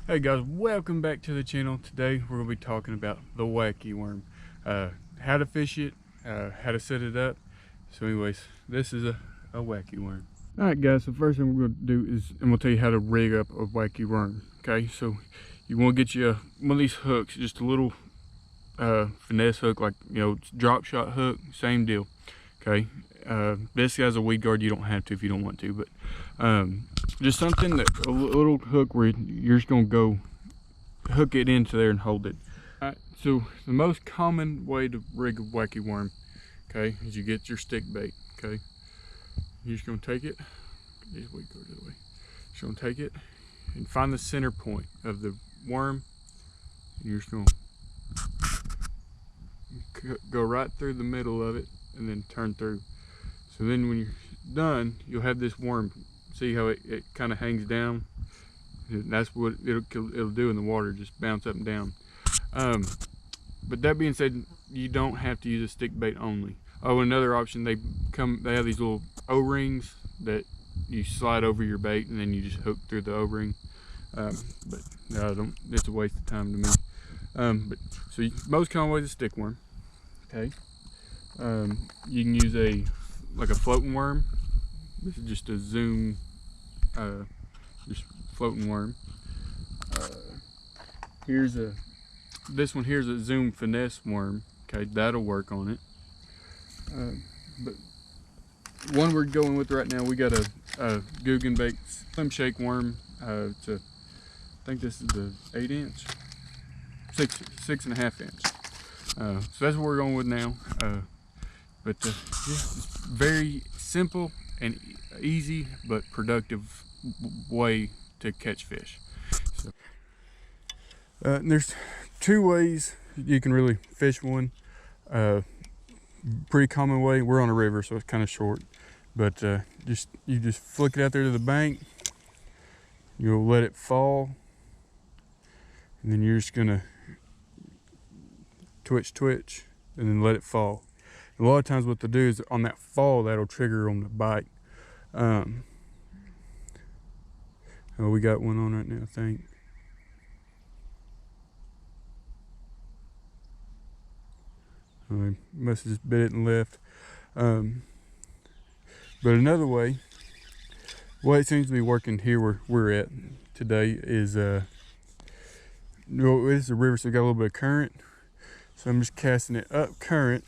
Hey guys, welcome back to the channel. Today we're going to be talking about the wacky worm, how to fish it, how to set it up. So anyways, this is a wacky worm. Alright guys, so first thing we're going to do is I'm going to tell you how to rig up a wacky worm. Okay, so you want to get you one of these hooks, just a little finesse hook, like, you know, drop shot hook, same deal. Okay, this has a weed guard. You don't have to if you don't want to, but just something that a little hook where you're just gonna go hook it into there and hold it. All right, so the most common way to rig a wacky worm, okay, is you get your stick bait. Okay, you're just gonna take it, just weed guard the way. Just gonna take it and find the center point of the worm. You're just gonna go right through the middle of it and then turn through. So then when you're done, you'll have this worm. See how it kind of hangs down? That's what it'll do in the water, just bounce up and down. But that being said, you don't have to use a stick bait only. Oh, another option, they have these little O-rings that you slide over your bait and then you just hook through the O-ring. But no, it's a waste of time to me. But so most common way is a stick worm. Okay. You can use like a floating worm. This is just a zoom, just floating worm. This one here's a zoom finesse worm. Okay, that'll work on it. But one we're going with right now, we got a Guggenbait Slim Shake worm. I think this is the 8-inch, 6.5 inch. So that's what we're going with now. Yeah, it's very simple and easy but productive way to catch fish. So, there's two ways you can really fish one. Pretty common way, we're on a river so it's kind of short, but you just flick it out there to the bank, you'll let it fall, and then you're just gonna twitch and then let it fall. A lot of times what they'll do is on that fall, that'll trigger on the bite. Oh, we got one on right now, I think. Oh, must have just bit it and left. But another way, what it seems to be working here where we're at today is, this is a river, so we got a little bit of current. So I'm just casting it up current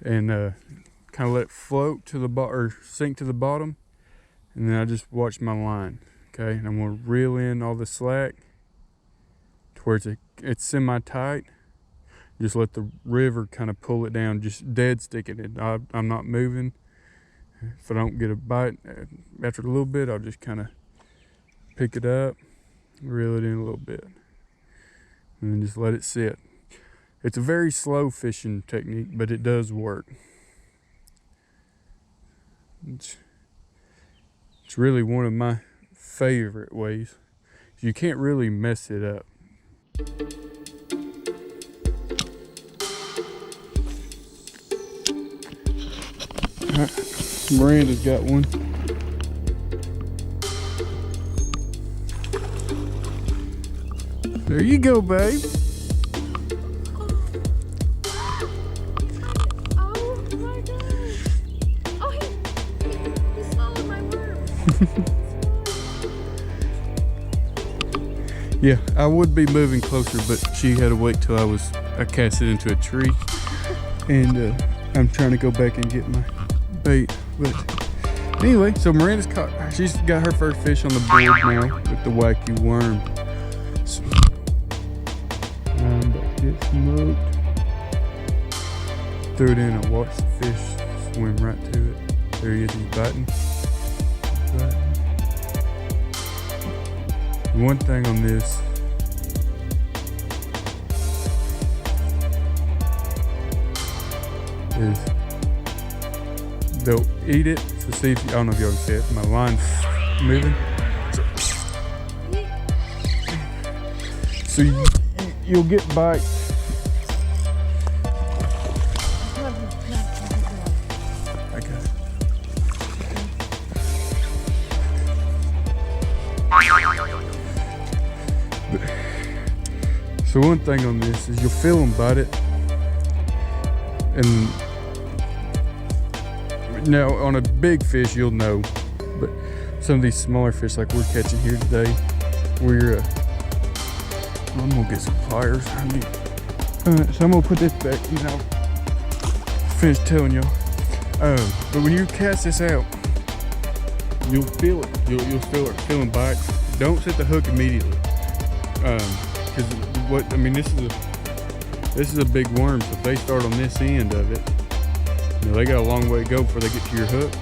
and kind of let it float to the bottom or sink to the bottom, and then I just watch my line. Okay, and I'm going to reel in all the slack to where it's semi-tight. Just let the river kind of pull it down, just dead sticking it. I'm not moving. If I don't get a bite after a little bit, I'll just kind of pick it up, reel it in a little bit, and then just let it sit. It's a very slow fishing technique, but it does work. It's really one of my favorite ways. You can't really mess it up. Miranda's got one. There you go, babe. Yeah, I would be moving closer, but she had to wait till I cast it into a tree, and I'm trying to go back and get my bait. But anyway, so Miranda's she's got her first fish on the board now with the wacky worm. So, I'm about to get smoked. Threw it in and watched the fish swim right to it. There he is, he's biting. One thing on this is they'll eat it. So see if I don't know if y'all can see it. My line's moving. So you'll get bites. Okay. So one thing on this is you'll feel them bite it, and now on a big fish you'll know, but some of these smaller fish like we're catching here today, I'm gonna get some pliers. So I'm gonna put this back, finish telling y'all. But when you cast this out, you'll feel it. You'll feel it feeling bites. Don't set the hook immediately, because this is a big worm. So if they start on this end of it, they got a long way to go before they get to your hook.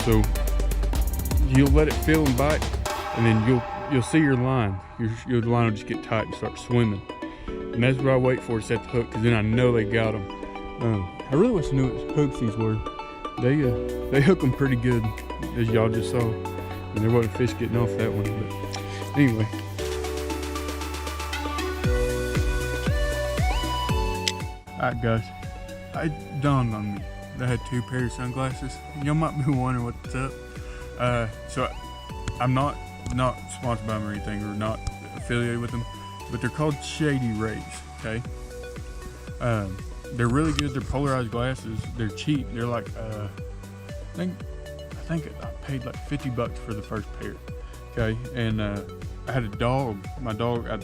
So you'll let it feel and bite, and then you'll see your line. Your line will just get tight and start swimming. And that's what I wait for to set the hook, because then I know they got them. I really wish I knew what hooks these were. They hook them pretty good, as y'all just saw. And there wasn't fish getting off that one. But anyway. Alright guys, it dawned on me that I had 2 pairs of sunglasses. Y'all might be wondering what's up. So I'm not sponsored by them or anything, or not affiliated with them, but they're called Shady Rays, okay? They're really good. They're polarized glasses. They're cheap. They're like, I think I paid like $50 for the first pair, okay? And I had a dog. My dog, I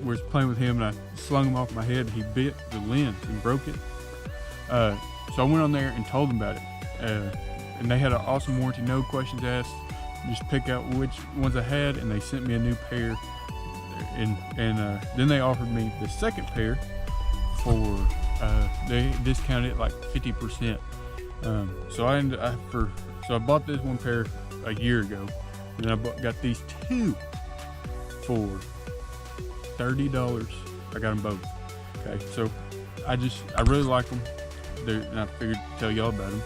was playing with him and I slung him off my head. He bit the lens and broke it. So I went on there and told them about it. And they had an awesome warranty, no questions asked. Just pick out which ones I had, and they sent me a new pair. And then they offered me the second pair for they discounted it like 50%. So I bought this one pair a year ago, and then I got these 2 for $30. I got them both. Okay, so I really like them. And I figured to tell y'all about them.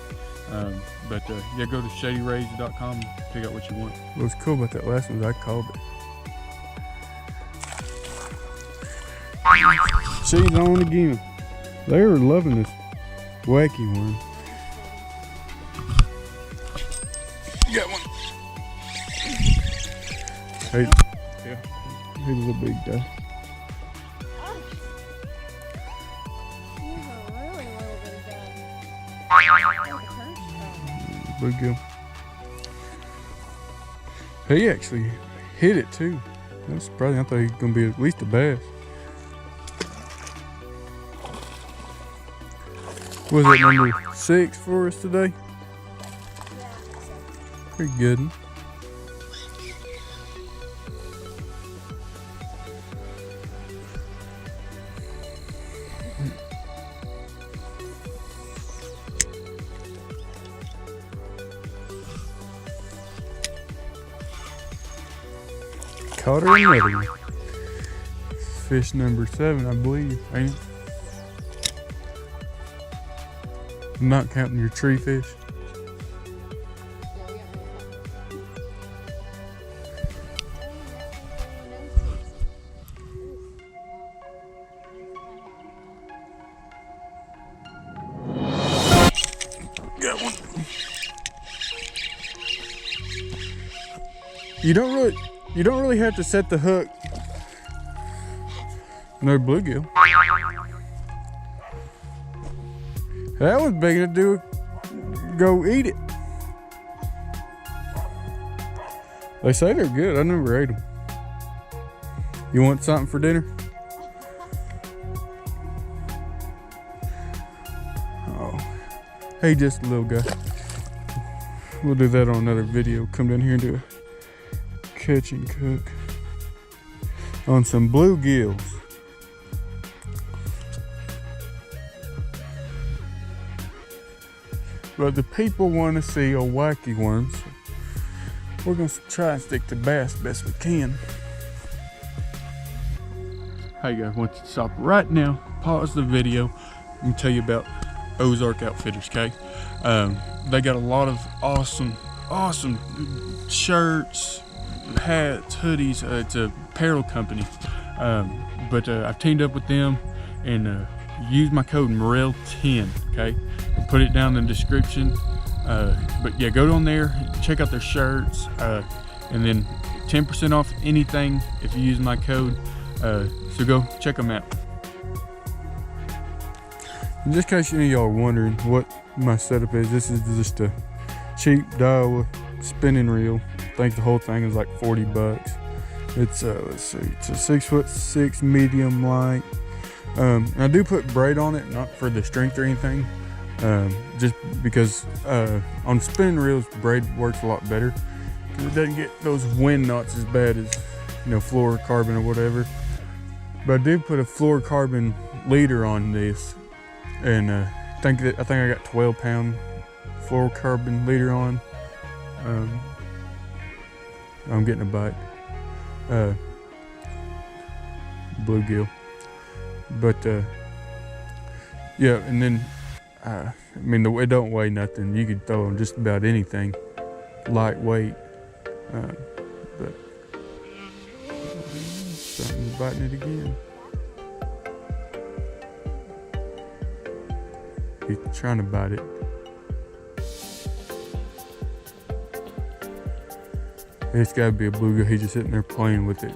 Yeah, go to shadyrays.com and pick out what you want. What's cool about that last one is I called it. She's on again. They were loving this wacky worm. Got one. Hey, yeah, he's a little big guy. Bluegill. He actually hit it too. That's surprising. I thought he was gonna be at least a bass. Was it number 6 for us today? Pretty good. Caught her another one. Fish number 7, I believe, ain't it? I'm not counting your tree fish. Got one. You don't really have to set the hook. No bluegill. That one's big enough to go eat it. They say they're good. I never ate them. You want something for dinner? Oh, hey, just a little guy. We'll do that on another video. Come down here and do a catch and cook on some bluegills. But the people want to see a wacky worm, so we're going to try and stick to bass best we can. Hey guys, I want you to stop right now, pause the video, and tell you about Ozark Outfitters, okay? They got a lot of awesome shirts, hats, hoodies. It's a apparel company. But I've teamed up with them and use my code Morel10, okay? I'll put it down in the description. But yeah, go on there, check out their shirts, and then 10% off anything if you use my code. So go check them out. And just in case any of y'all are wondering what my setup is, this is just a cheap Daiwa spinning reel. I think the whole thing is like 40 bucks. It's let's see, it's a 6'6" medium light. And I do put braid on it, not for the strength or anything, just because on spinning reels braid works a lot better because it doesn't get those wind knots as bad as, you know, fluorocarbon or whatever. But I do put a fluorocarbon leader on this, and I think I got 12-pound fluorocarbon leader on. I'm getting a bite. Bluegill. But yeah, and then I mean, it don't weigh nothing. You could throw on just about anything, lightweight. But something's biting it again. He's trying to bite it. It's got to be a bluegill. He's just sitting there playing with it.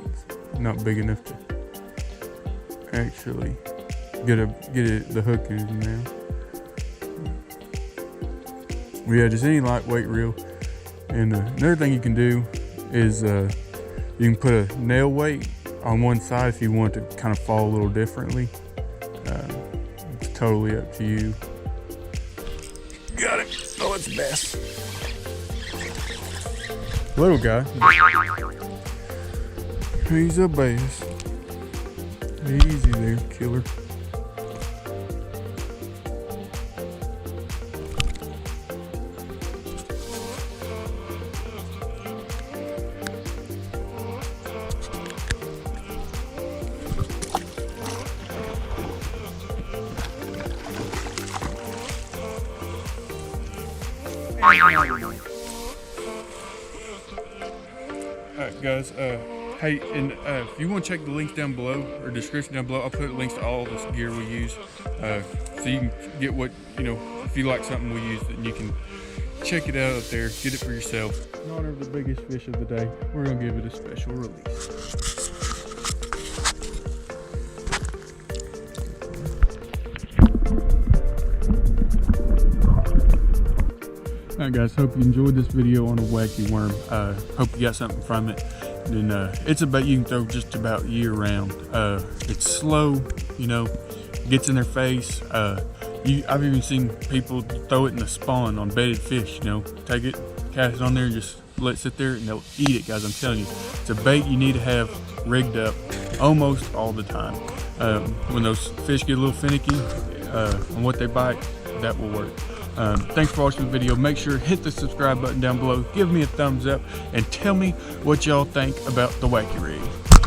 It's not big enough to actually get the hook in him now. Well, yeah, just any lightweight reel. And another thing you can do is you can put a nail weight on one side if you want it to kind of fall a little differently. It's totally up to you. Got it. Oh, it's a bass. Little guy. He's a bass. Easy there, killer. Alright guys, hey, and if you want to check the links down below, or description down below, I'll put links to all this gear we use, so you can get what, you know, if you like something we use, then you can check it out there, get it for yourself. In honor of the biggest fish of the day, we're going to give it a special release. Alright guys, hope you enjoyed this video on a wacky worm. Hope you got something from it. And it's a bait you can throw just about year round. It's slow, you know, gets in their face. I've even seen people throw it in the spawn on bedded fish, you know, take it, cast it on there and just let it sit there and they'll eat it, guys. I'm telling you, it's a bait you need to have rigged up almost all the time. When those fish get a little finicky on what they bite, that will work. Thanks for watching the video. Make sure to hit the subscribe button down below, give me a thumbs up, and tell me what y'all think about the wacky rig.